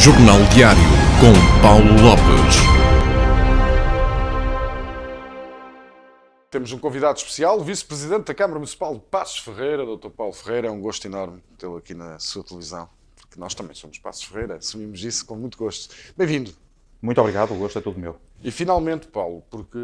Jornal Diário, com Paulo Lopes. Temos um convidado especial, o Vice-Presidente da Câmara Municipal de Passos Ferreira, Dr. Paulo Ferreira. É um gosto enorme tê-lo aqui na sua televisão, porque nós também somos Passos Ferreira, assumimos isso com muito gosto. Bem-vindo. Muito obrigado, o gosto é todo meu. E finalmente, Paulo, porque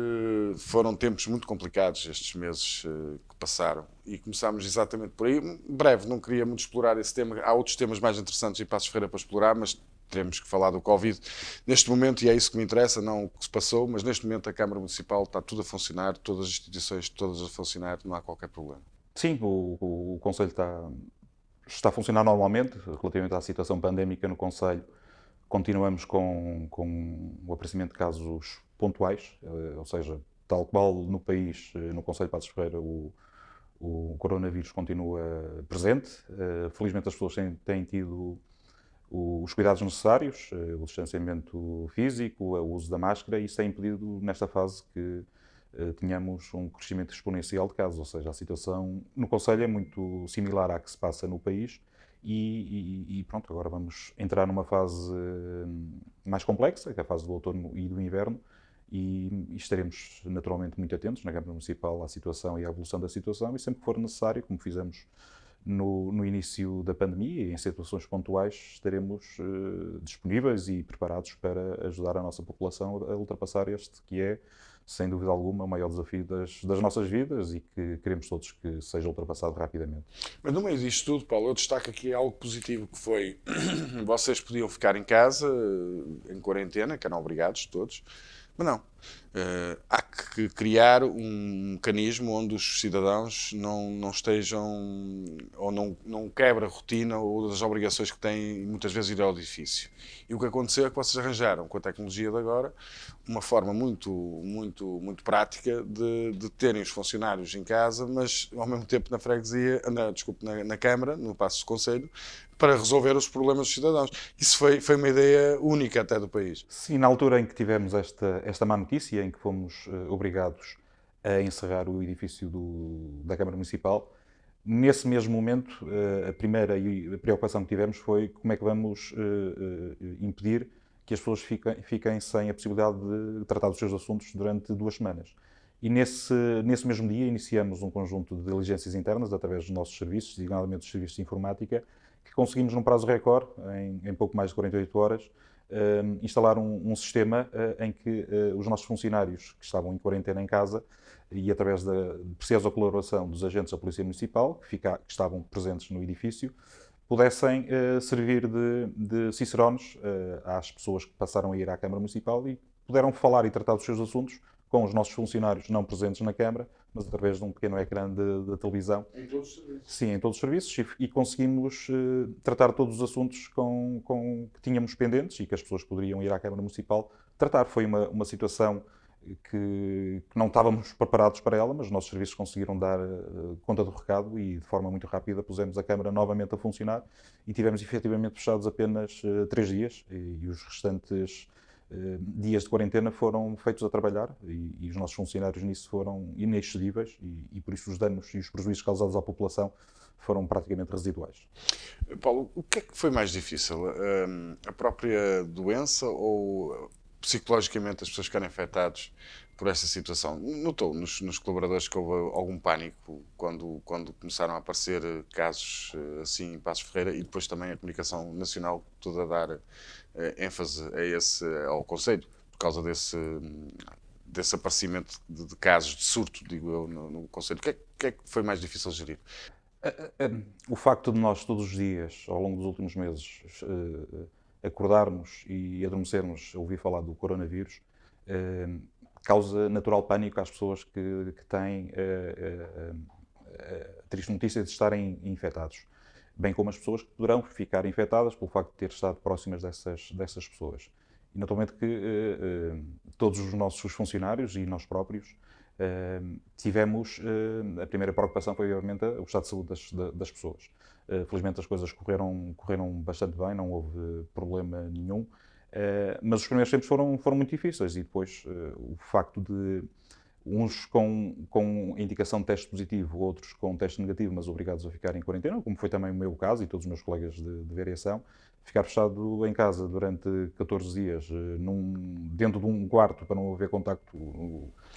foram tempos muito complicados estes meses que passaram e começámos exatamente por aí. Breve, não queria muito explorar esse tema, há outros temas mais interessantes em Passos Ferreira para explorar, mas teremos que falar do Covid neste momento, e é isso que me interessa, não o que se passou, mas neste momento a Câmara Municipal está tudo a funcionar, todas as instituições todas a funcionar, não há qualquer problema. Sim, o Conselho está a funcionar normalmente. Relativamente à situação pandémica no Conselho, continuamos com o aparecimento de casos pontuais, ou seja, tal qual no país, no Conselho de Passos Ferreira, o coronavírus continua presente. Felizmente as pessoas têm tido os cuidados necessários, o distanciamento físico, o uso da máscara, e isso tem impedido, nesta fase, que tenhamos um crescimento exponencial de casos. Ou seja, a situação no Conselho é muito similar à que se passa no país e pronto, agora vamos entrar numa fase mais complexa, que é a fase do outono e do inverno, e estaremos naturalmente muito atentos na Câmara Municipal à situação e à evolução da situação, e sempre que for necessário, como fizemos no início da pandemia e em situações pontuais, estaremos disponíveis e preparados para ajudar a nossa população a ultrapassar este que é, sem dúvida alguma, o maior desafio das nossas vidas e que queremos todos que seja ultrapassado rapidamente. Mas no meio disto tudo, Paulo, eu destaco aqui algo positivo que foi, vocês podiam ficar em casa, em quarentena, que eram obrigados todos, mas não. Há que criar um mecanismo onde os cidadãos não estejam, ou não quebrem a rotina ou das obrigações que têm, e muitas vezes ir ao edifício. E o que aconteceu é que vocês arranjaram, com a tecnologia de agora, uma forma muito prática de terem os funcionários em casa, mas ao mesmo tempo na freguesia, na Câmara, no Paço do Conselho, para resolver os problemas dos cidadãos. Isso foi uma ideia única até do país. Sim, na altura em que tivemos esta má notícia, em que fomos obrigados a encerrar o edifício da Câmara Municipal, nesse mesmo momento, a primeira preocupação que tivemos foi como é que vamos impedir que as pessoas fiquem sem a possibilidade de tratar dos seus assuntos durante 2 semanas. E nesse mesmo dia iniciamos um conjunto de diligências internas através dos nossos serviços, designadamente dos serviços de informática, que conseguimos num prazo recorde, em pouco mais de 48 horas, instalar um sistema em que os nossos funcionários que estavam em quarentena em casa e através da preciosa colaboração dos agentes da Polícia Municipal, que estavam presentes no edifício, pudessem servir de cicerones às pessoas que passaram a ir à Câmara Municipal e puderam falar e tratar dos seus assuntos com os nossos funcionários não presentes na Câmara, mas através de um pequeno ecrã de televisão. Em todos os serviços? Sim, em todos os serviços, e conseguimos tratar todos os assuntos que tínhamos pendentes e que as pessoas poderiam ir à Câmara Municipal tratar. Foi uma situação que não estávamos preparados para ela, mas os nossos serviços conseguiram dar conta do recado e de forma muito rápida pusemos a Câmara novamente a funcionar e tivemos efetivamente fechados apenas 3 dias e os restantes dias de quarentena foram feitos a trabalhar e os nossos funcionários nisso foram inexcedíveis e por isso os danos e os prejuízos causados à população foram praticamente residuais. Paulo, o que é que foi mais difícil? A própria doença ou psicologicamente as pessoas ficarem afetadas por essa situação? Notou nos colaboradores que houve algum pânico quando começaram a aparecer casos assim em Passos Ferreira e depois também a comunicação nacional toda a dar ênfase ao Conselho por causa desse aparecimento de casos de surto, digo eu, no Conselho. O que é que foi mais difícil de gerir? O facto de nós todos os dias, ao longo dos últimos meses, acordarmos e adormecermos a ouvir falar do coronavírus, causa natural pânico às pessoas que têm a triste notícia de estarem infectados, bem como as pessoas que poderão ficar infectadas pelo facto de ter estado próximas dessas pessoas. E naturalmente que todos os nossos funcionários e nós próprios tivemos, a primeira preocupação foi obviamente o estado de saúde das pessoas. Felizmente as coisas correram bastante bem, não houve problema nenhum, mas os primeiros tempos foram muito difíceis e depois o facto de uns com indicação de teste positivo, outros com teste negativo, mas obrigados a ficar em quarentena, como foi também o meu caso e todos os meus colegas de variação, ficar fechado em casa durante 14 dias, dentro de um quarto para não haver contacto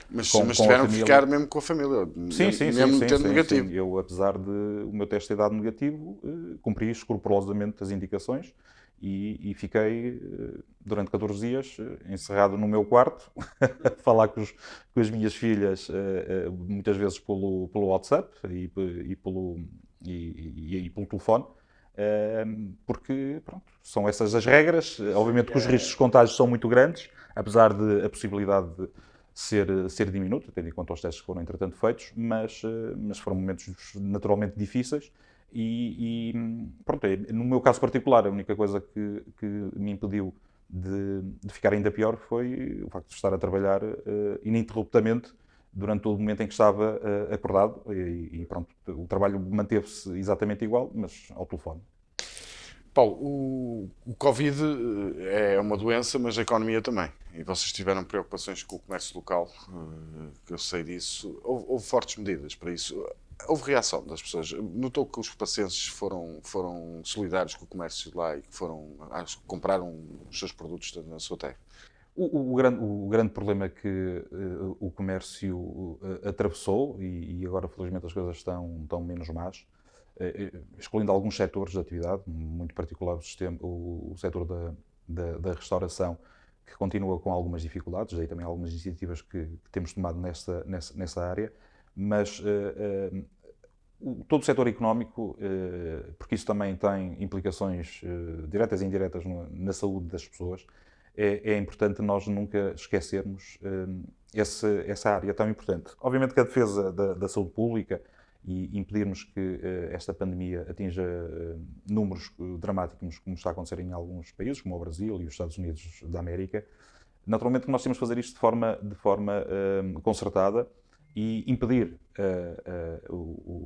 Mas com a tiveram que família. ficar mesmo com a família, mesmo tendo negativo. Sim. Eu, apesar de o meu teste ter dado negativo, cumpri escrupulosamente as indicações e fiquei durante 14 dias encerrado no meu quarto, a falar com as minhas filhas, muitas vezes pelo WhatsApp e pelo telefone. Porque pronto, são essas as regras. Obviamente que os riscos de contágio são muito grandes, apesar de a possibilidade de ser diminuta, tendo em conta os testes que foram entretanto feitos, mas foram momentos naturalmente difíceis pronto, no meu caso particular, a única coisa que me impediu de ficar ainda pior foi o facto de estar a trabalhar ininterruptamente durante todo o momento em que estava acordado e pronto, o trabalho manteve-se exatamente igual, mas ao telefone. Paulo, o Covid é uma doença, mas a economia também. E vocês tiveram preocupações com o comércio local, que eu sei disso. Houve fortes medidas para isso. Houve reação das pessoas. Notou que os pacientes foram solidários com o comércio lá e que compraram os seus produtos na sua terra? O grande problema que o comércio atravessou, e agora felizmente as coisas estão menos más, excluindo alguns setores de atividade, muito particular o setor da restauração, que continua com algumas dificuldades, daí também algumas iniciativas que temos tomado nessa área, mas todo o setor económico, porque isso também tem implicações diretas e indiretas na saúde das pessoas, é importante nós nunca esquecermos essa área tão importante. Obviamente que a defesa da saúde pública e impedirmos que esta pandemia atinja números dramáticos, como está a acontecer em alguns países, como o Brasil e os Estados Unidos da América, naturalmente que nós temos de fazer isto de forma concertada e impedir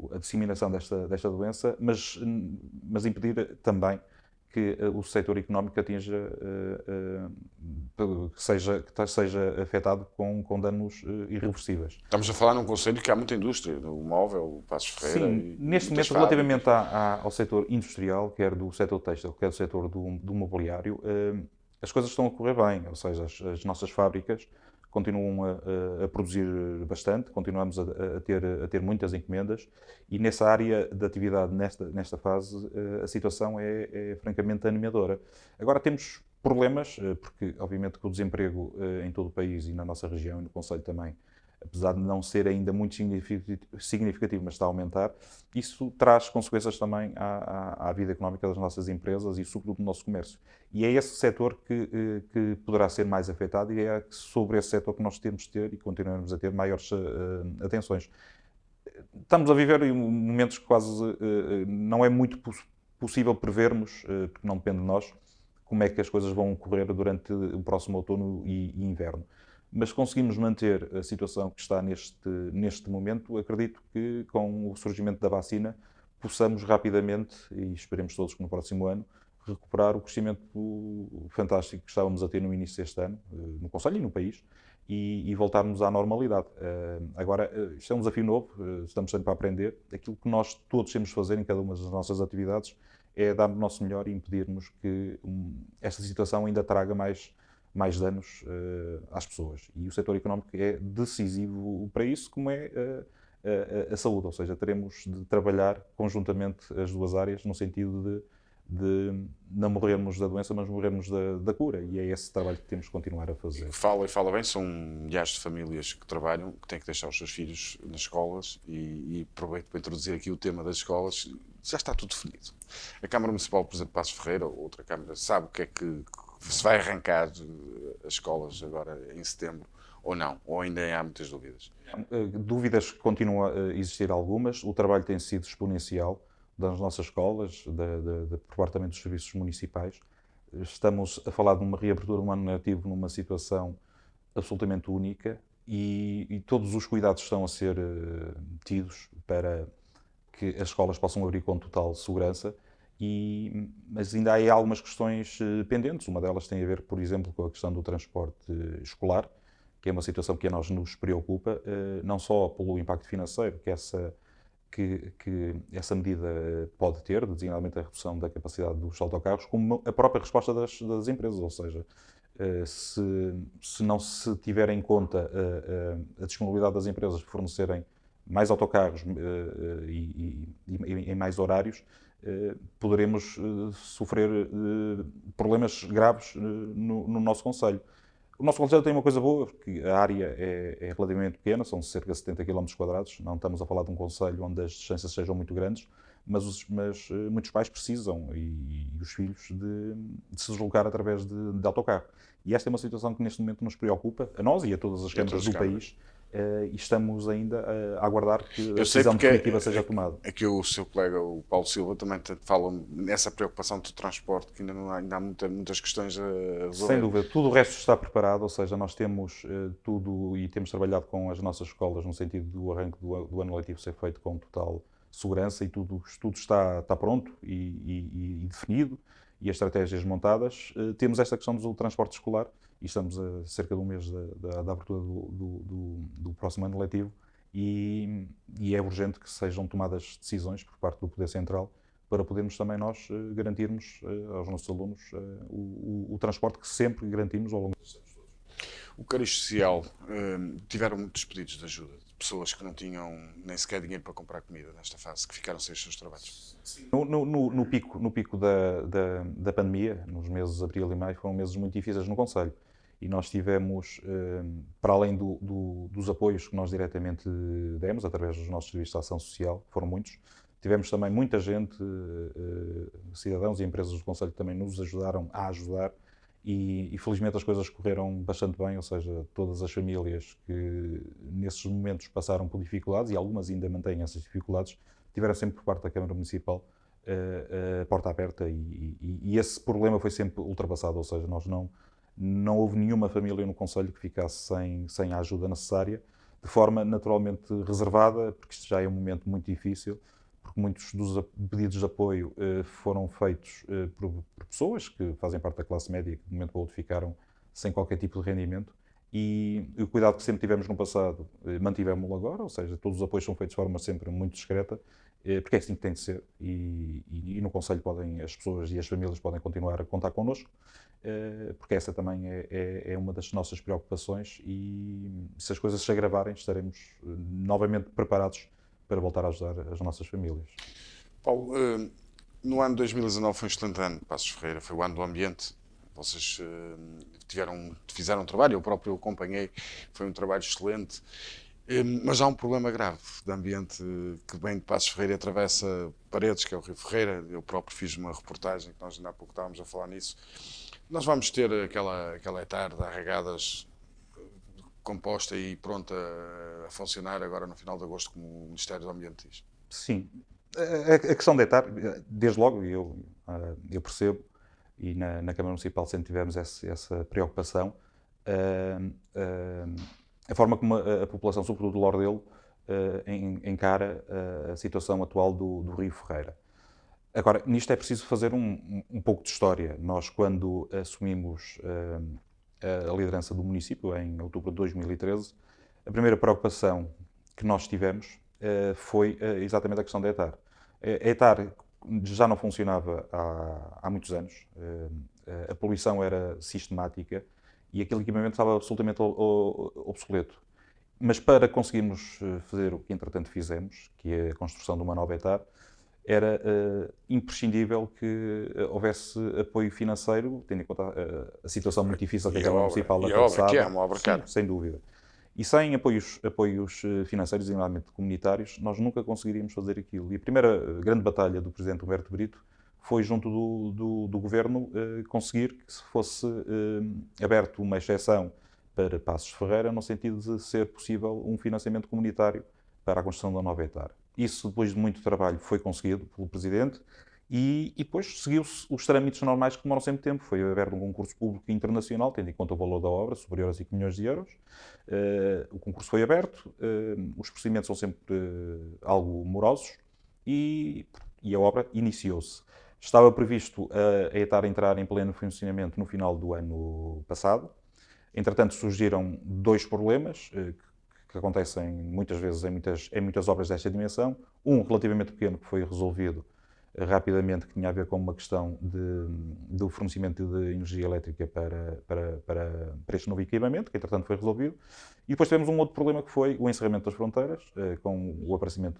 a disseminação desta doença, mas impedir também que o setor económico atinja, que seja afetado com danos irreversíveis. Estamos a falar num concelho que há muita indústria, o móvel, o Passos Ferreira. Sim, neste momento, relativamente ao setor industrial, quer do setor têxtil, quer do setor do mobiliário, as coisas estão a correr bem, ou seja, as nossas fábricas continuam a produzir bastante, continuamos a ter muitas encomendas e nessa área de atividade, nesta fase, a situação é francamente animadora. Agora temos problemas, porque obviamente que o desemprego em todo o país e na nossa região e no concelho também, apesar de não ser ainda muito significativo, mas está a aumentar, isso traz consequências também à vida económica das nossas empresas e sobretudo do nosso comércio. E é esse setor que poderá ser mais afetado e é sobre esse setor que nós temos de ter e continuamos a ter maiores atenções. Estamos a viver momentos que quase não é muito possível prevermos, porque não depende de nós, como é que as coisas vão ocorrer durante o próximo outono e inverno. Mas conseguimos manter a situação que está neste momento. Acredito que com o surgimento da vacina possamos rapidamente, e esperemos todos que no próximo ano, recuperar o crescimento fantástico que estávamos a ter no início deste ano, no concelho e no país, e voltarmos à normalidade. Agora, isto é um desafio novo, estamos sempre a aprender. Aquilo que nós todos temos de fazer em cada uma das nossas atividades é dar o nosso melhor e impedirmos que esta situação ainda traga mais danos às pessoas. E o setor económico é decisivo para isso, como é a saúde, ou seja, teremos de trabalhar conjuntamente as duas áreas no sentido de não morrermos da doença, mas morrermos da cura, e é esse trabalho que temos de continuar a fazer. Fala bem, são milhares de famílias que trabalham, que têm que deixar os seus filhos nas escolas, e aproveito para introduzir aqui o tema das escolas. Já está tudo definido. A Câmara Municipal, por exemplo, de Passos Ferreira, ou outra Câmara, sabe o que é que se vai arrancar as escolas agora em setembro, ou não? Ou ainda há muitas dúvidas? Dúvidas continuam a existir algumas. O trabalho tem sido exponencial das nossas escolas, por parte também dos serviços municipais. Estamos a falar de uma reabertura do ano letivo numa situação absolutamente única e todos os cuidados estão a ser tidos para que as escolas possam abrir com total segurança, mas ainda há algumas questões pendentes. Uma delas tem a ver, por exemplo, com a questão do transporte escolar, que é uma situação que a nós nos preocupa, não só pelo impacto financeiro que essa medida pode ter, designadamente a redução da capacidade dos autocarros, como a própria resposta das empresas, ou seja, se não se tiver em conta a disponibilidade das empresas de fornecerem mais autocarros e em mais horários, poderemos sofrer problemas graves no nosso concelho. O nosso concelho tem uma coisa boa, porque a área é relativamente pequena, são cerca de 70 km², não estamos a falar de um concelho onde as distâncias sejam muito grandes, mas muitos pais precisam, e os filhos, de se deslocar através de autocarro. E esta é uma situação que neste momento nos preocupa, a nós e a todas as câmaras do país, e estamos ainda a aguardar que a decisão definitiva seja tomada. Aqui o seu colega, o Paulo Silva, também fala nessa preocupação do transporte, que ainda há muitas questões a resolver. Sem dúvida, tudo o resto está preparado, ou seja, nós temos tudo e temos trabalhado com as nossas escolas no sentido do arranque do ano letivo ser feito com total segurança, e tudo está pronto e definido, e as estratégias montadas. Temos esta questão do transporte escolar, e estamos a cerca de um mês da abertura do próximo ano letivo, e é urgente que sejam tomadas decisões por parte do Poder Central para podermos também nós garantirmos aos nossos alunos o transporte que sempre garantimos ao longo dos anos todos. O cariz social, tiveram muitos pedidos de ajuda, de pessoas que não tinham nem sequer dinheiro para comprar comida nesta fase, que ficaram sem os seus trabalhos. No pico da pandemia, nos meses de abril e maio, foram meses muito difíceis no concelho. E nós tivemos, para além dos apoios que nós diretamente demos, através dos nossos serviços de ação social, foram muitos, tivemos também muita gente, cidadãos e empresas do concelho que também nos ajudaram a ajudar, e felizmente as coisas correram bastante bem, ou seja, todas as famílias que nesses momentos passaram por dificuldades, e algumas ainda mantêm essas dificuldades, tiveram sempre por parte da Câmara Municipal a porta aberta, e esse problema foi sempre ultrapassado, ou seja, não houve nenhuma família no concelho que ficasse sem a ajuda necessária, de forma naturalmente reservada, porque isto já é um momento muito difícil, porque muitos dos pedidos de apoio foram feitos por pessoas que fazem parte da classe média, que de um momento para o outro ficaram sem qualquer tipo de rendimento, e o cuidado que sempre tivemos no passado mantivemos-lo agora, ou seja, todos os apoios são feitos de forma sempre muito discreta, porque é assim que tem de ser, e no concelho as pessoas e as famílias podem continuar a contar connosco, porque essa também é uma das nossas preocupações, e se as coisas se agravarem estaremos novamente preparados para voltar a ajudar as nossas famílias. Paulo, no ano de 2019 foi um excelente ano, Passos Ferreira, foi o ano do ambiente. Vocês fizeram um trabalho, eu próprio acompanhei, foi um trabalho excelente, mas há um problema grave de ambiente que vem de Passos Ferreira e atravessa Paredes, que é o Rio Ferreira. Eu próprio fiz uma reportagem, que nós ainda há pouco estávamos a falar nisso. Nós vamos ter aquela etar de arragadas composta e pronta a funcionar agora no final de agosto, como o Ministério do Ambiente diz. Sim, a questão de etar, desde logo, eu percebo, e na Câmara Municipal sempre tivemos essa preocupação, a forma como a população, sobretudo do Lordelo, encara a situação atual do Rio Ferreira. Agora, nisto é preciso fazer um pouco de história. Nós, quando assumimos a liderança do município, em outubro de 2013, a primeira preocupação que nós tivemos foi exatamente a questão da etar. A etar já não funcionava há muitos anos, a poluição era sistemática e aquele equipamento estava absolutamente obsoleto. Mas para conseguirmos fazer o que entretanto fizemos, que é a construção de uma nova etar, era imprescindível que houvesse apoio financeiro, tendo em conta a situação muito difícil que a Câmara Municipal atravessava. É uma obra cara. Sem dúvida. E sem apoios financeiros, designadamente comunitários, nós nunca conseguiríamos fazer aquilo. E a primeira grande batalha do Presidente Humberto Brito foi, junto do Governo, conseguir que se fosse aberto uma exceção para Passos Ferreira, no sentido de ser possível um financiamento comunitário para a construção da nova etar. Isso, depois de muito trabalho, foi conseguido pelo Presidente, e depois seguiu-se os trâmites normais que demoram sempre tempo. Foi aberto um concurso público internacional, tendo em conta o valor da obra, superior a 5 milhões de euros. O concurso foi aberto, os procedimentos são sempre algo morosos, e a obra iniciou-se. Estava previsto a etar entrar em pleno funcionamento no final do ano passado. Entretanto, surgiram dois problemas que acontecem muitas vezes em muitas obras desta dimensão. Um relativamente pequeno que foi resolvido rapidamente, que tinha a ver com uma questão do fornecimento de energia elétrica para este novo equipamento, que entretanto foi resolvido. E depois tivemos um outro problema que foi o encerramento das fronteiras, com o aparecimento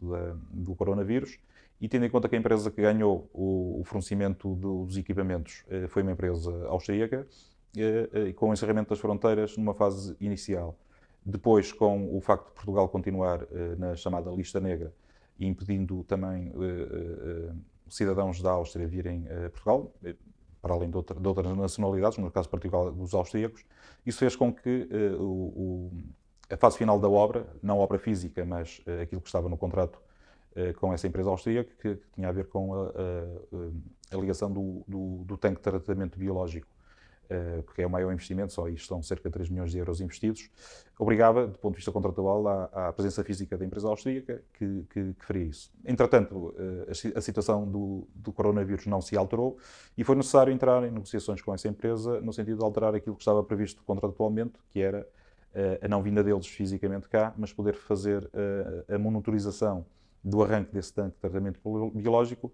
do coronavírus. E tendo em conta que a empresa que ganhou o fornecimento dos equipamentos foi uma empresa austríaca, e com o encerramento das fronteiras numa fase inicial. Depois, com o facto de Portugal continuar na chamada lista negra e impedindo também cidadãos da Áustria virem a Portugal, para além de outras nacionalidades, no caso particular dos austríacos, isso fez com que a fase final da obra, não a obra física, mas aquilo que estava no contrato com essa empresa austríaca, que tinha a ver com a ligação do tanque de tratamento biológico, porque é o maior investimento, só isto são cerca de 3 milhões de euros investidos, obrigava, do ponto de vista contratual, à presença física da empresa austríaca que faria isso. Entretanto, a situação do coronavírus não se alterou e foi necessário entrar em negociações com essa empresa no sentido de alterar aquilo que estava previsto contratualmente, que era a não vinda deles fisicamente cá, mas poder fazer a monitorização do arranque desse tanque de tratamento biológico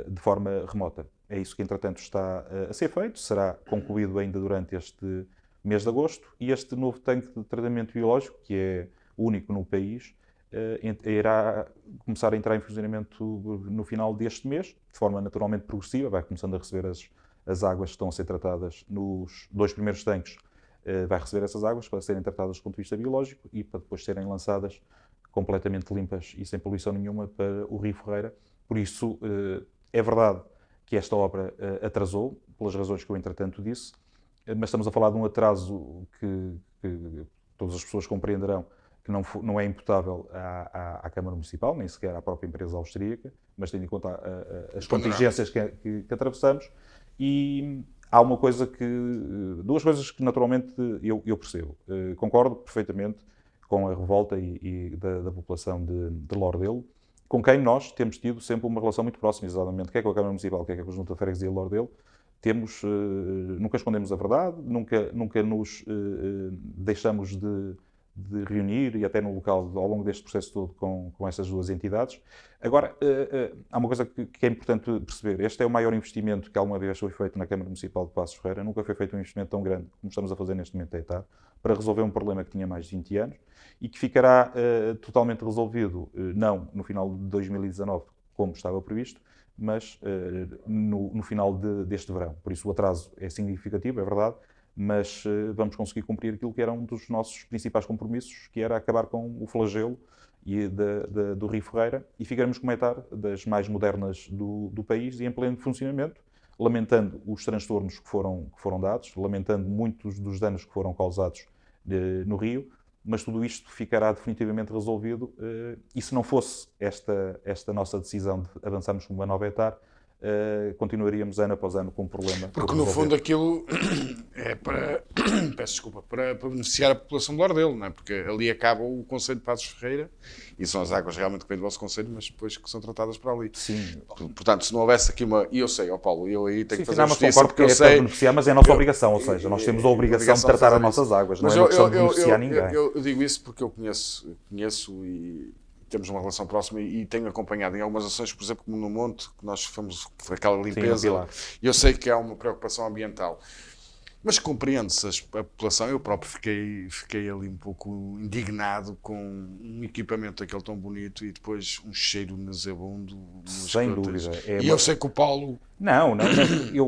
de forma remota. É isso que, entretanto, está a ser feito, será concluído ainda durante este mês de agosto, e este novo tanque de tratamento biológico, que é único no país, irá começar a entrar em funcionamento no final deste mês, de forma naturalmente progressiva, vai começando a receber as águas que estão a ser tratadas nos 2 primeiros tanques, vai receber essas águas para serem tratadas do ponto de vista biológico e para depois serem lançadas completamente limpas e sem poluição nenhuma para o Rio Ferreira. Por isso, é verdade que esta obra atrasou, pelas razões que eu entretanto disse, mas estamos a falar de um atraso que todas as pessoas compreenderão que não é imputável à Câmara Municipal, nem sequer à própria empresa austríaca, mas tendo em conta as contingências que atravessamos. E há duas coisas que naturalmente eu percebo. Concordo perfeitamente com a revolta da população de Lordelo, com quem nós temos tido sempre uma relação muito próxima, exatamente, quer com a Câmara Municipal, quer com a Junta de Freguesia de Lordelo. Nunca escondemos a verdade, nunca nos deixamos de reunir, e até no local, ao longo deste processo todo, com essas duas entidades. Agora, há uma coisa que é importante perceber. Este é o maior investimento que alguma vez foi feito na Câmara Municipal de Passos Ferreira. Nunca foi feito um investimento tão grande como estamos a fazer neste momento a ETAR, para resolver um problema que tinha mais de 20 anos e que ficará totalmente resolvido, não no final de 2019, como estava previsto, mas no final deste verão. Por isso o atraso é significativo, é verdade, mas vamos conseguir cumprir aquilo que era um dos nossos principais compromissos, que era acabar com o flagelo do Rio Ferreira, e ficarmos com uma ETAR das mais modernas do país e em pleno funcionamento, lamentando os transtornos que foram dados, lamentando muitos dos danos que foram causados no Rio, mas tudo isto ficará definitivamente resolvido, e se não fosse esta nossa decisão de avançarmos com uma nova ETAR, continuaríamos ano após ano com um problema. Porque no fundo aquilo é para, peço desculpa, para beneficiar a população de Lordelo, não é? Porque ali acaba o Concelho de Passos Ferreira e são as águas realmente que vêm do vosso Concelho, mas depois que são tratadas para ali. Sim. Portanto, se não houvesse aqui e eu sei, Paulo, eu aí tenho que fazer justiça, porque eu sei para beneficiar, mas é a nossa obrigação, ou seja, nós temos a obrigação de tratar as nossas águas, não é uma questão de beneficiar ninguém. Eu digo isso porque eu conheço e temos uma relação próxima e tenho acompanhado em algumas ações, por exemplo, como no Monte, que nós fomos aquela limpeza, e eu sei que há uma preocupação ambiental. Mas compreende-se a população, eu próprio fiquei ali um pouco indignado com um equipamento daquele tão bonito e depois um cheiro nauseabundo. Sem dúvida. Eu sei que o Paulo... Não,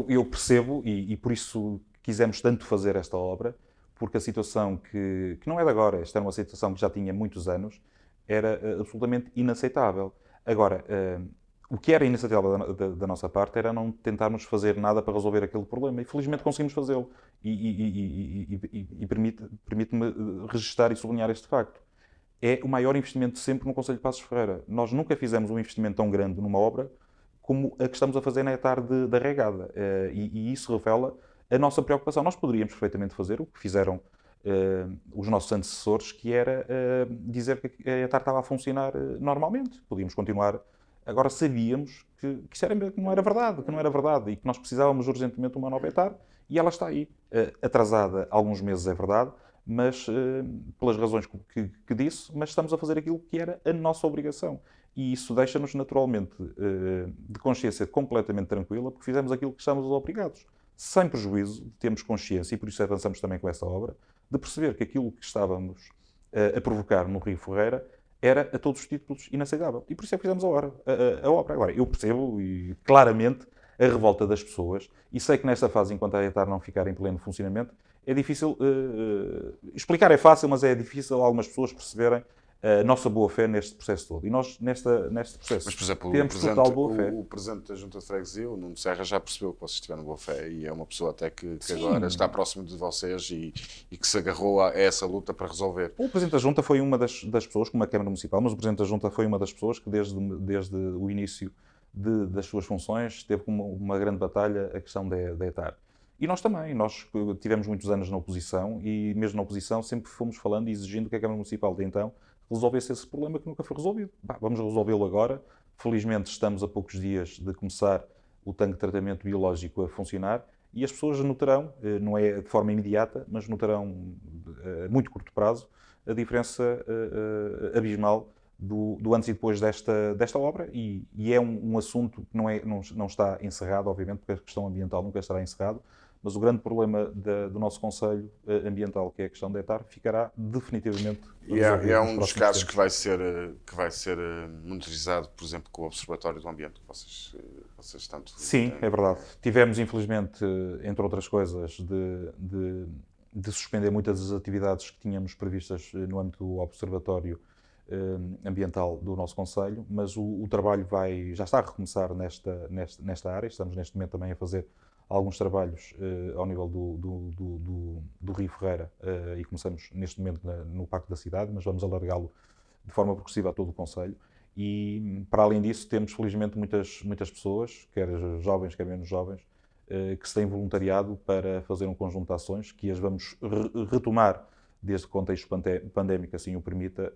eu percebo e por isso quisemos tanto fazer esta obra, porque a situação que não é de agora, esta era uma situação que já tinha muitos anos, era absolutamente inaceitável. Agora, o que era inaceitável da nossa parte era não tentarmos fazer nada para resolver aquele problema. E felizmente conseguimos fazê-lo. E permite-me registar e sublinhar este facto. É o maior investimento sempre no Concelho de Passos Ferreira. Nós nunca fizemos um investimento tão grande numa obra como a que estamos a fazer na ETAR da Regada. E isso revela a nossa preocupação. Nós poderíamos perfeitamente fazer o que fizeram os nossos antecessores, que era dizer que a ETAR estava a funcionar normalmente. Podíamos continuar Agora sabíamos que que não era verdade, que não era verdade e que nós precisávamos urgentemente de uma nova etar e ela está aí. Atrasada alguns meses, é verdade, mas pelas razões que disse, mas estamos a fazer aquilo que era a nossa obrigação. E isso deixa-nos naturalmente de consciência completamente tranquila, porque fizemos aquilo que estamos obrigados. Sem prejuízo, temos consciência, e por isso avançamos também com essa obra, de perceber que aquilo que estávamos a provocar no Rio Ferreira era a todos os títulos inaceitável. E por isso é que fizemos a obra. Agora, eu percebo e claramente a revolta das pessoas e sei que nesta fase, enquanto a ETAR não ficar em pleno funcionamento, é difícil explicar, é fácil, mas é difícil algumas pessoas perceberem a nossa boa-fé neste processo todo. E nós, neste processo, Mas, por exemplo, temos total boa-fé. o presidente da Junta de Freguesia, o Nuno Serra, já percebeu que vocês tiveram boa-fé e é uma pessoa até que agora está próximo de vocês e que se agarrou a essa luta para resolver. O Presidente da Junta foi uma das pessoas, como a Câmara Municipal, mas o Presidente da Junta foi uma das pessoas que desde o início das suas funções teve como uma grande batalha a questão da ETAR. E nós também, nós tivemos muitos anos na oposição e mesmo na oposição sempre fomos falando e exigindo que a Câmara Municipal de então resolvesse esse problema que nunca foi resolvido. Vamos resolvê-lo agora. Felizmente estamos a poucos dias de começar o tanque de tratamento biológico a funcionar e as pessoas notarão, não é de forma imediata, mas notarão a muito curto prazo, a diferença abismal do antes e depois desta obra e é um assunto que não está encerrado, obviamente, porque a questão ambiental nunca estará encerrado, mas o grande problema do nosso Conselho Ambiental, que é a questão da ETAR, ficará definitivamente resolvido. E é um dos casos que vai ser monitorizado, por exemplo, com o Observatório do Ambiente, que vocês tanto... Sim, é verdade. Tivemos, infelizmente, entre outras coisas, de suspender muitas das atividades que tínhamos previstas no âmbito do Observatório Ambiental do nosso Conselho, mas o trabalho já está a recomeçar nesta área. Estamos neste momento também a fazer alguns trabalhos ao nível do Rio Ferreira e começamos neste momento no Parque da Cidade, mas vamos alargá-lo de forma progressiva a todo o Conselho. E, para além disso, temos felizmente muitas pessoas, quer jovens, quer menos jovens, que se têm voluntariado para fazer um conjunto de ações que as vamos retomar desde que o contexto pandémico assim o permita,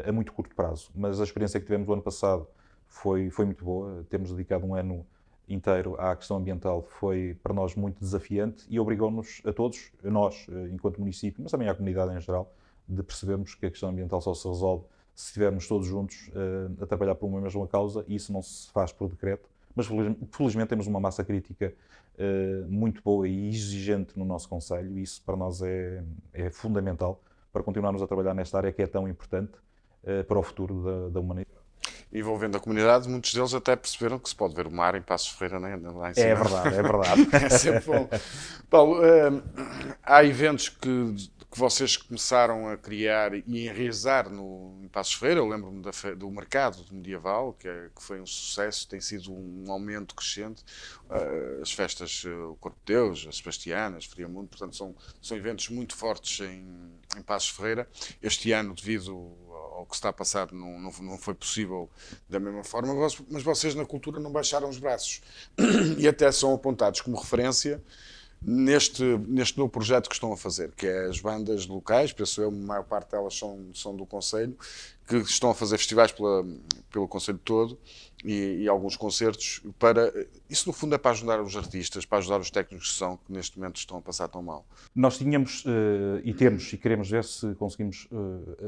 a muito curto prazo. Mas a experiência que tivemos o ano passado foi muito boa. Temos dedicado um ano inteiro à questão ambiental, foi para nós muito desafiante e obrigou-nos a todos, a nós, enquanto município, mas também à comunidade em geral, de percebermos que a questão ambiental só se resolve se estivermos todos juntos a trabalhar por uma mesma causa e isso não se faz por decreto. Mas felizmente temos uma massa crítica muito boa e exigente no nosso Conselho e isso para nós é fundamental para continuarmos a trabalhar nesta área que é tão importante para o futuro da humanidade. Envolvendo a comunidade, muitos deles até perceberam que se pode ver o mar em Passos Ferreira lá em cima. É verdade, é verdade. É sempre bom. Paulo, há eventos que vocês começaram a criar e enraizar em Passos Ferreira. Eu lembro-me do mercado medieval, que foi um sucesso, tem sido um aumento crescente. As festas, o Corpo de Deus, as Sebastianas, Friamundo, portanto são eventos muito fortes em Passos Ferreira. Este ano, devido ao que está a passar, não foi possível da mesma forma, mas vocês na cultura não baixaram os braços e até são apontados como referência neste novo projeto que estão a fazer, que é as bandas locais, penso eu, a maior parte delas são do Conselho, que estão a fazer festivais pelo Conselho todo e alguns concertos. Isso, no fundo, é para ajudar os artistas, para ajudar os técnicos de som que neste momento estão a passar tão mal. Nós tínhamos, e temos, e queremos ver se conseguimos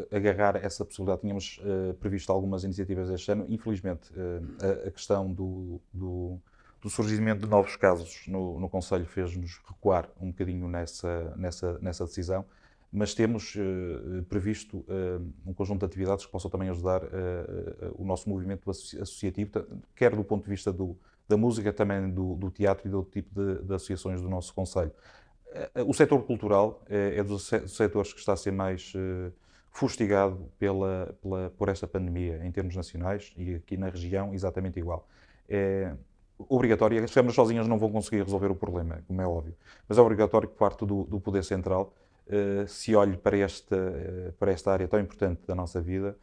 agarrar essa possibilidade. Tínhamos previsto algumas iniciativas este ano. Infelizmente, a questão do surgimento de novos casos no Conselho fez-nos recuar um bocadinho nessa decisão. Mas temos previsto um conjunto de atividades que possam também ajudar o nosso movimento associativo, quer do ponto de vista da música, também do teatro e do outro tipo de associações do nosso Conselho. O setor cultural é dos setores que está a ser mais fustigado por esta pandemia em termos nacionais e aqui na região exatamente igual. É obrigatório, as câmaras sozinhas não vão conseguir resolver o problema, como é óbvio, mas é obrigatório que parte do Poder Central se olhe para esta área tão importante da nossa vida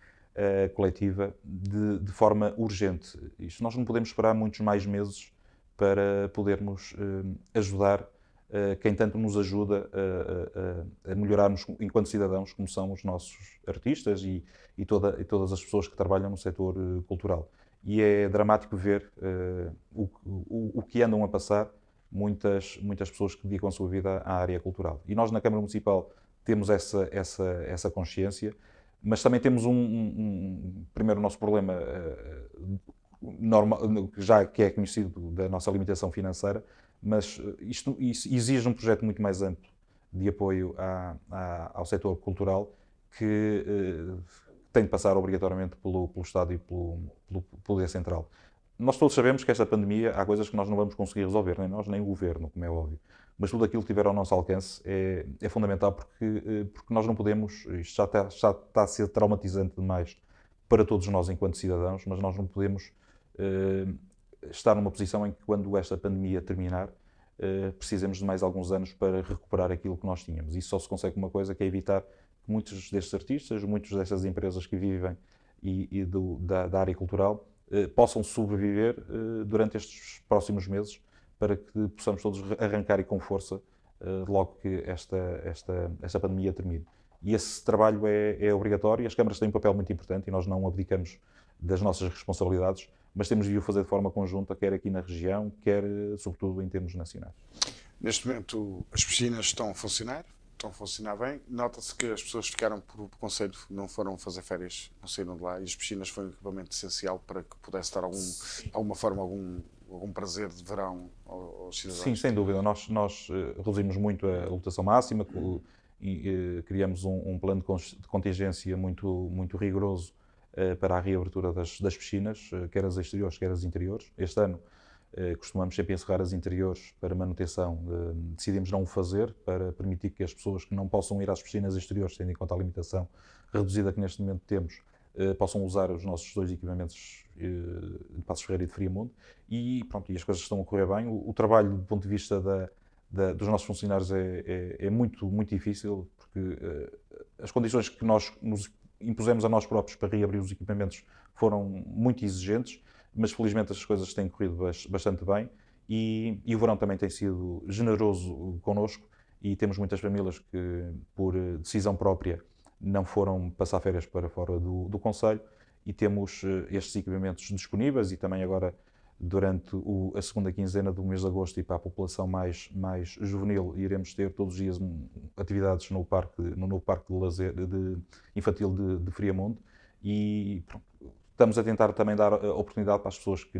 coletiva de forma urgente. Isto nós não podemos esperar muitos mais meses para podermos ajudar quem tanto nos ajuda a melhorarmos enquanto cidadãos, como são os nossos artistas e todas as pessoas que trabalham no setor cultural. e é dramático ver o que andam a passar muitas pessoas que dedicam a sua vida à área cultural. E nós na Câmara Municipal temos essa consciência, mas também temos primeiro o nosso problema normal, já que é conhecido da nossa limitação financeira, mas isto exige um projeto muito mais amplo de apoio ao setor cultural que tem de passar obrigatoriamente pelo Estado e pelo Poder Central. Nós todos sabemos que esta pandemia há coisas que nós não vamos conseguir resolver, nem nós nem o Governo, como é óbvio. Mas tudo aquilo que tiver ao nosso alcance é fundamental porque nós não podemos, isto já está a ser traumatizante demais para todos nós enquanto cidadãos, mas nós não podemos estar numa posição em que quando esta pandemia terminar, precisemos de mais alguns anos para recuperar aquilo que nós tínhamos. Isso só se consegue uma coisa, que é evitar que muitos destes artistas, muitas destas empresas que vivem da área cultural possam sobreviver durante estes próximos meses, para que possamos todos arrancar e com força logo que esta pandemia termine. E esse trabalho é obrigatório, as câmaras têm um papel muito importante e nós não abdicamos das nossas responsabilidades, mas temos de o fazer de forma conjunta, quer aqui na região, quer sobretudo em termos nacionais. Neste momento as piscinas estão a funcionar bem. Nota-se que as pessoas ficaram por conselho, não foram fazer férias, não saíram de lá, e as piscinas foi um equipamento essencial para que pudesse dar alguma forma, algum prazer de verão aos cidadãos. Sim, sem dúvida. Nós reduzimos muito a lotação máxima e criamos um plano de contingência muito rigoroso para a reabertura das piscinas, quer as exteriores, quer as interiores. Este ano costumamos sempre encerrar as interiores para manutenção. Decidimos não o fazer para permitir que as pessoas que não possam ir às piscinas exteriores, tendo em conta a limitação reduzida que neste momento temos, possam usar os nossos dois equipamentos de Passos Ferreira e de Friamundo, e as coisas estão a correr bem. O trabalho do ponto de vista dos nossos funcionários é muito, muito difícil, porque as condições que nós nos impusemos a nós próprios para reabrir os equipamentos foram muito exigentes, mas felizmente as coisas têm corrido bastante bem, e o verão também tem sido generoso connosco, e temos muitas famílias que, por decisão própria, não foram passar férias para fora do concelho, e temos estes equipamentos disponíveis. E também agora, durante a segunda quinzena do mês de agosto, e para a população mais juvenil, iremos ter todos os dias atividades no novo parque de lazer infantil de Friamundo, e pronto, estamos a tentar também dar a oportunidade para as pessoas que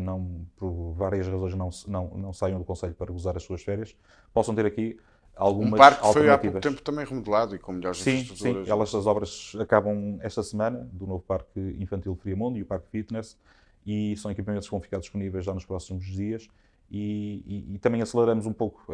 por várias razões não saiam do concelho para gozar as suas férias, possam ter aqui algumas alternativas. Um parque foi há pouco tempo também remodelado e com melhores infraestruturas. Sim, as obras acabam esta semana, do novo Parque Infantil de Friamundo e o Parque Fitness, e são equipamentos que vão ficar disponíveis já nos próximos dias, e também aceleramos um pouco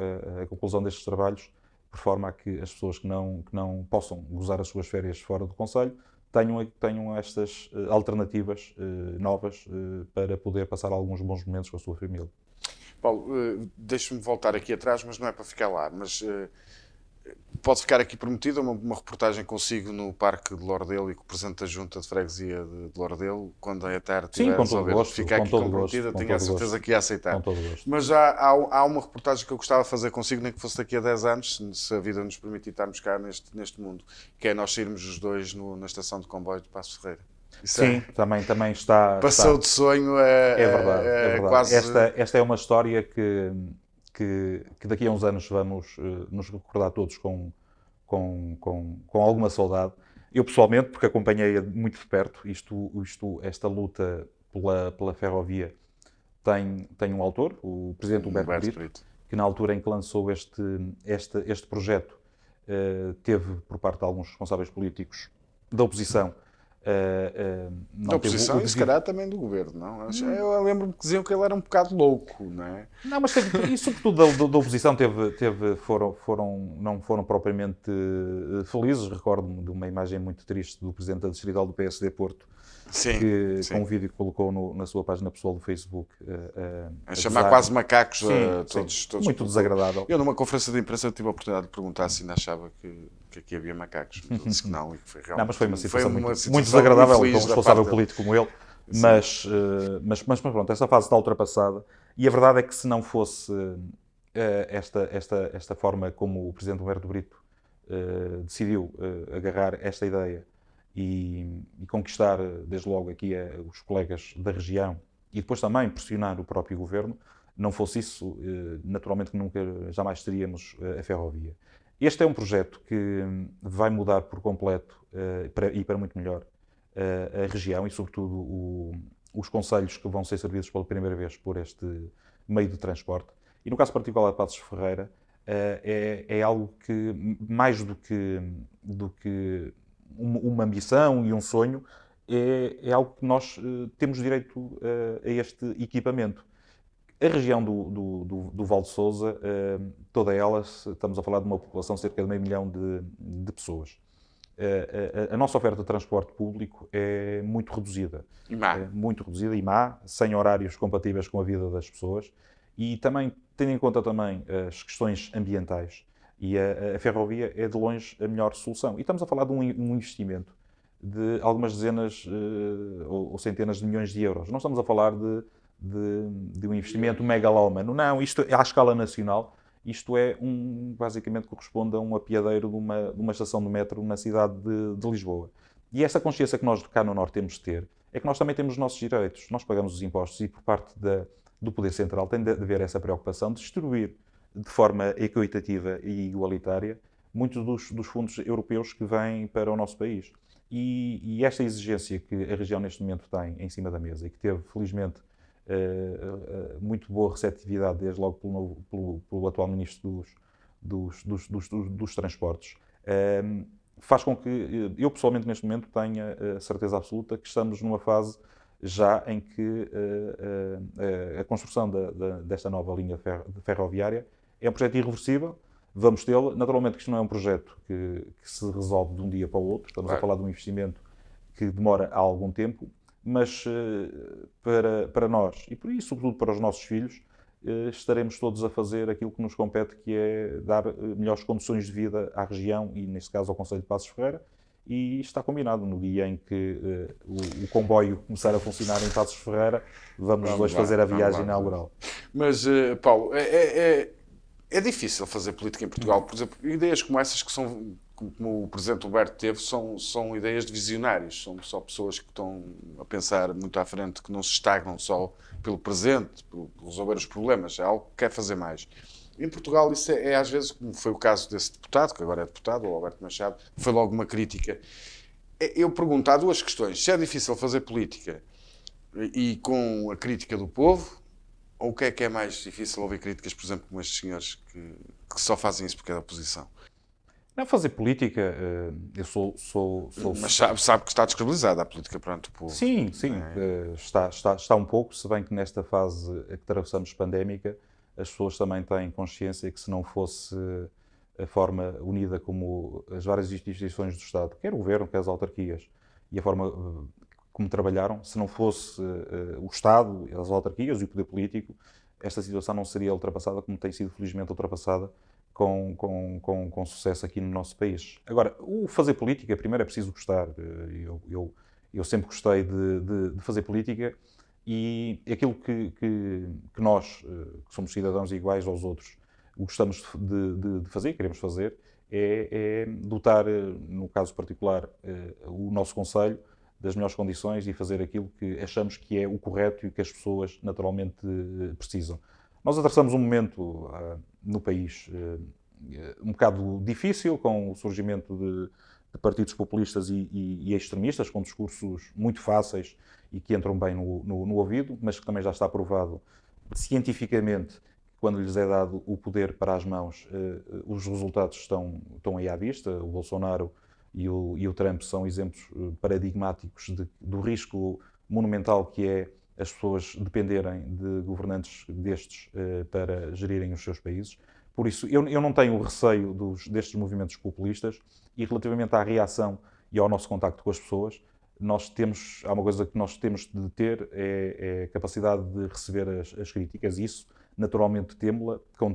a conclusão destes trabalhos, por forma a que as pessoas que não possam gozar as suas férias fora do concelho tenham estas alternativas novas para poder passar alguns bons momentos com a sua família. Paulo, deixa-me voltar aqui atrás, mas não é para ficar lá. Mas pode ficar aqui prometida uma reportagem consigo no Parque de Lordelo e com o Presidente da Junta de Freguesia de Lordelo, quando a tarde estiver a resolver. Gosto, fica aqui comprometida, tenho a certeza que ia aceitar. Com todo gosto. Mas há uma reportagem que eu gostava de fazer consigo, nem que fosse daqui a 10 anos, se a vida nos permitir estarmos cá neste mundo, que é nós sairmos os dois na estação de comboio de Passos Ferreira. Sim, também está... Passou de sonho é verdade. Quase... Esta é uma história que daqui a uns anos vamos nos recordar todos com alguma saudade. Eu pessoalmente, porque acompanhei muito de perto, esta luta pela ferrovia tem um autor, o Presidente Humberto Brito, que na altura em que lançou este projeto teve, por parte de alguns responsáveis políticos da oposição, da oposição e se calhar também do governo, não? Eu lembro-me que diziam que ele era um bocado louco, não é? Não, mas e sobretudo da oposição não foram propriamente felizes. Recordo-me de uma imagem muito triste do Presidente da Distrital do PSD Porto, com um vídeo que colocou na sua página pessoal do Facebook. A chamar quase macacos a todos. Muito desagradável. Eu, numa conferência de imprensa, tive a oportunidade de perguntar se ainda achava que aqui havia macacos. Mas ele disse que não, e que foi realmente... Não, mas foi uma situação muito desagradável para um responsável político como ele. Mas pronto, esta fase está ultrapassada, e a verdade é que se não fosse esta forma como o Presidente Humberto Brito decidiu agarrar esta ideia e conquistar desde logo aqui os colegas da região e depois também pressionar o próprio governo. Não fosse isso, naturalmente que nunca, jamais teríamos a ferrovia. Este é um projeto que vai mudar por completo e para muito melhor a região e, sobretudo, os concelhos que vão ser servidos pela primeira vez por este meio de transporte. E no caso particular de Passos Ferreira, é algo que, mais do que uma ambição e um sonho, é algo que nós temos direito a este equipamento. A região do Val de Sousa, toda ela, estamos a falar de uma população de cerca de 500 mil de pessoas. A nossa oferta de transporte público é muito reduzida. E má. Muito reduzida e má, sem horários compatíveis com a vida das pessoas e também, tendo em conta também as questões ambientais. E a ferrovia é de longe a melhor solução. E estamos a falar de um investimento de algumas dezenas ou centenas de milhões de euros. Não estamos a falar de um investimento megalómano. Não, isto é à escala nacional. Isto é basicamente corresponde a um apiadeiro de uma estação de metro na cidade de Lisboa. E esta consciência que nós cá no Norte temos de ter é que nós também temos os nossos direitos. Nós pagamos os impostos e por parte do Poder Central tem de haver essa preocupação de distribuir de forma equitativa e igualitária muitos dos fundos europeus que vêm para o nosso país. E esta exigência que a região neste momento tem em cima da mesa e que teve, felizmente, muito boa receptividade, desde logo pelo atual Ministro dos Transportes, faz com que eu, pessoalmente, neste momento, tenha a certeza absoluta que estamos numa fase já em que a construção desta nova linha ferroviária é um projeto irreversível. Vamos tê-lo. Naturalmente que isto não é um projeto que se resolve de um dia para o outro. Estamos a falar de um investimento que demora algum tempo, mas para nós, e por isso, sobretudo para os nossos filhos, estaremos todos a fazer aquilo que nos compete, que é dar melhores condições de vida à região e, neste caso, ao concelho de Passos Ferreira. E está combinado, no dia em que o comboio começar a funcionar em Passos Ferreira, vamos hoje fazer a viagem inaugural. Mas, Paulo, é difícil fazer política em Portugal. Por exemplo, ideias como essas que são, como o Presidente Alberto teve, são ideias de visionários. São só pessoas que estão a pensar muito à frente, que não se estagnam só pelo presente, por resolver os problemas. É algo que quer fazer mais. Em Portugal isso é às vezes, como foi o caso desse deputado, que agora é deputado, o Alberto Machado, foi logo uma crítica. Eu pergunto, há duas questões. Se é difícil fazer política e com a crítica do povo, ou o que é mais difícil ouvir críticas, por exemplo, como estes senhores que só fazem isso porque é da oposição? Não, fazer política, eu sou Mas sabe que está descredibilizada a política perante o povo. Sim, está um pouco, se bem que nesta fase a que atravessamos pandémica, as pessoas também têm consciência que se não fosse a forma unida como as várias instituições do Estado, quer o Governo, quer as autarquias, e a forma como trabalharam, se não fosse o Estado, as autarquias e o poder político, esta situação não seria ultrapassada como tem sido felizmente ultrapassada com sucesso aqui no nosso país. Agora, o fazer política, primeiro é preciso gostar. Eu sempre gostei de fazer política. E aquilo que nós, que somos cidadãos iguais aos outros, gostamos de fazer, queremos fazer, é dotar, no caso particular, o nosso concelho das melhores condições e fazer aquilo que achamos que é o correto e que as pessoas naturalmente precisam. Nós atravessamos um momento no país um bocado difícil, com o surgimento de partidos populistas e extremistas, com discursos muito fáceis e que entram bem no ouvido, mas que também já está provado cientificamente que quando lhes é dado o poder para as mãos, os resultados estão aí à vista. O Bolsonaro e o Trump são exemplos paradigmáticos do risco monumental que é as pessoas dependerem de governantes destes para gerirem os seus países. Por isso, eu não tenho receio destes movimentos populistas e relativamente à reação e ao nosso contacto com as pessoas, há uma coisa que nós temos de ter, é a capacidade de receber as críticas e isso, naturalmente, temo-la com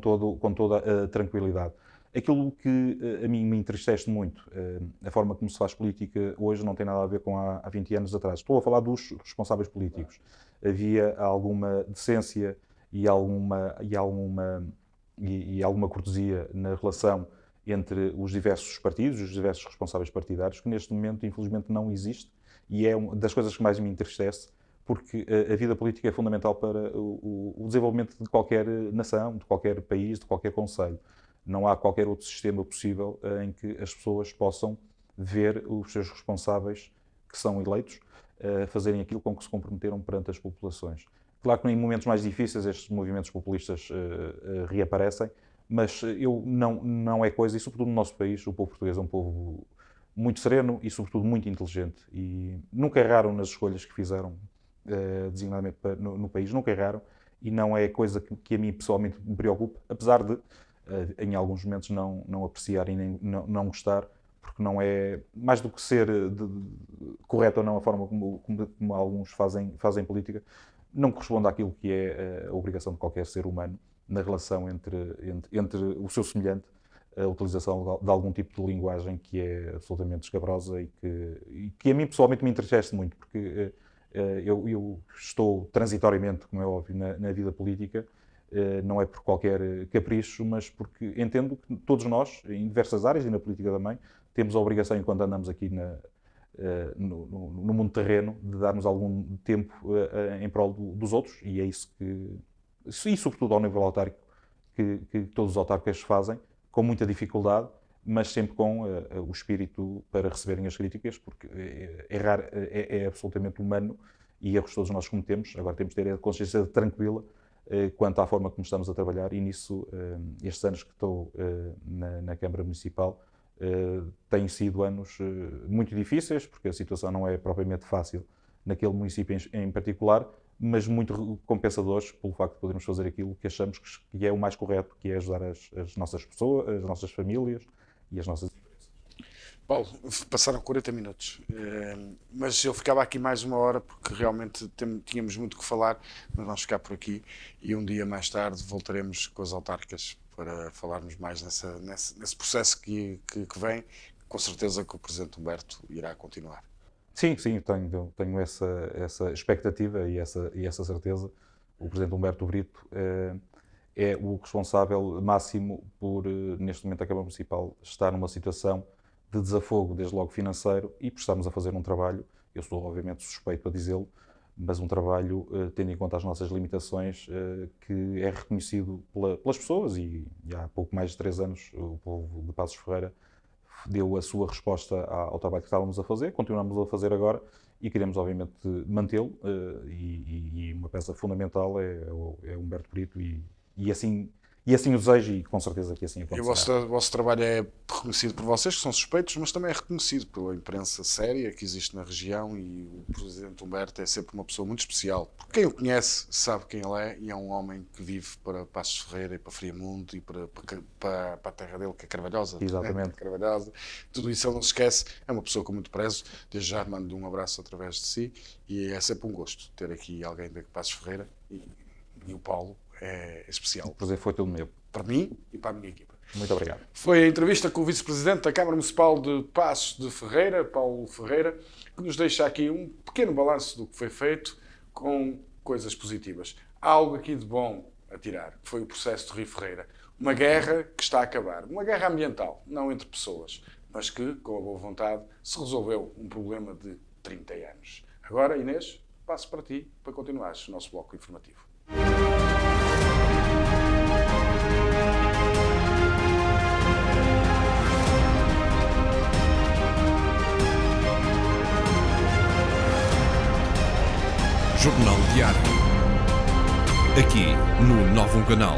toda a tranquilidade. Aquilo que a mim me entristece muito, a forma como se faz política hoje não tem nada a ver com há 20 anos atrás. Estou a falar dos responsáveis políticos. Havia alguma decência e alguma cortesia na relação entre os diversos partidos, os diversos responsáveis partidários, que neste momento, infelizmente, não existe. E é uma das coisas que mais me entristece, porque a vida política é fundamental para o desenvolvimento de qualquer nação, de qualquer país, de qualquer concelho. Não há qualquer outro sistema possível em que as pessoas possam ver os seus responsáveis, que são eleitos, fazerem aquilo com que se comprometeram perante as populações. Claro que em momentos mais difíceis estes movimentos populistas reaparecem, mas não é coisa, e sobretudo no nosso país, o povo português é um povo muito sereno e sobretudo muito inteligente, e nunca erraram nas escolhas que fizeram, designadamente no país, nunca erraram, e não é coisa que a mim pessoalmente me preocupa, apesar de em alguns momentos não apreciar e nem não gostar, porque não é mais do que ser correto ou não a forma como alguns fazem política, não corresponde àquilo que é a obrigação de qualquer ser humano na relação entre o seu semelhante, a utilização de algum tipo de linguagem que é absolutamente escabrosa e que a mim pessoalmente me entristece muito, porque eu estou transitoriamente, como é óbvio, na vida política, não é por qualquer capricho, mas porque entendo que todos nós, em diversas áreas e na política também, temos a obrigação, enquanto andamos aqui no mundo terreno, de darmos algum tempo em prol dos outros, e é isso e sobretudo ao nível autárquico, que todos os autárquicos fazem, com muita dificuldade, mas sempre com o espírito para receberem as críticas, porque errar é absolutamente humano e erros todos nós cometemos. Agora temos de ter a consciência tranquila quanto à forma como estamos a trabalhar, e nisso, estes anos que estou na Câmara Municipal, têm sido anos muito difíceis, porque a situação não é propriamente fácil naquele município em particular, mas muito compensadores pelo facto de podermos fazer aquilo que achamos que é o mais correto, que é ajudar as nossas pessoas, as nossas famílias e as nossas empresas. Paulo, passaram 40 minutos, mas eu ficava aqui mais uma hora porque realmente tínhamos muito que falar, mas vamos ficar por aqui e um dia mais tarde voltaremos com as autárquicas para falarmos mais nesse processo que vem. Com certeza que o Presidente Humberto irá continuar. Sim, tenho essa expectativa e essa certeza. O Presidente Humberto Brito é o responsável máximo por, neste momento, a Câmara Municipal estar numa situação de desafogo, desde logo financeiro, e por estarmos a fazer um trabalho, eu sou obviamente suspeito a dizê-lo, mas um trabalho, tendo em conta as nossas limitações, que é reconhecido pelas pessoas, e há pouco mais de 3 anos o povo de Passos Ferreira deu a sua resposta ao trabalho que estávamos a fazer, continuamos a fazer agora e queremos obviamente mantê-lo, e uma peça fundamental é Humberto Brito, e assim o desejo, e com certeza que assim acontecerá. E o vosso trabalho é reconhecido por vocês, que são suspeitos, mas também é reconhecido pela imprensa séria que existe na região, e o Presidente Humberto é sempre uma pessoa muito especial. Porque quem o conhece sabe quem ele é, e é um homem que vive para Passos Ferreira e para Friamundo e para a terra dele, que é Carvalhosa. Exatamente. Carvalhosa. Tudo isso ele não se esquece. É uma pessoa com muito prezo. Desde já mando um abraço através de si, e é sempre um gosto ter aqui alguém de Passos Ferreira, e o Paulo é especial. O prazer foi todo meu. Para mim e para a minha equipa. Muito obrigado. Foi a entrevista com o Vice-Presidente da Câmara Municipal de Passos de Ferreira, Paulo Ferreira, que nos deixa aqui um pequeno balanço do que foi feito, com coisas positivas. Há algo aqui de bom a tirar, que foi o processo de Rio Ferreira. Uma guerra que está a acabar. Uma guerra ambiental, não entre pessoas, mas que, com a boa vontade, se resolveu um problema de 30 anos. Agora, Inês, passo para ti, para continuares o nosso bloco informativo. Jornal Diário. Aqui no Novo Canal.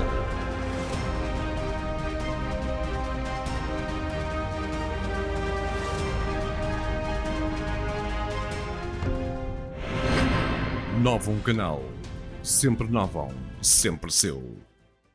Novo Canal. Sempre novo, sempre seu.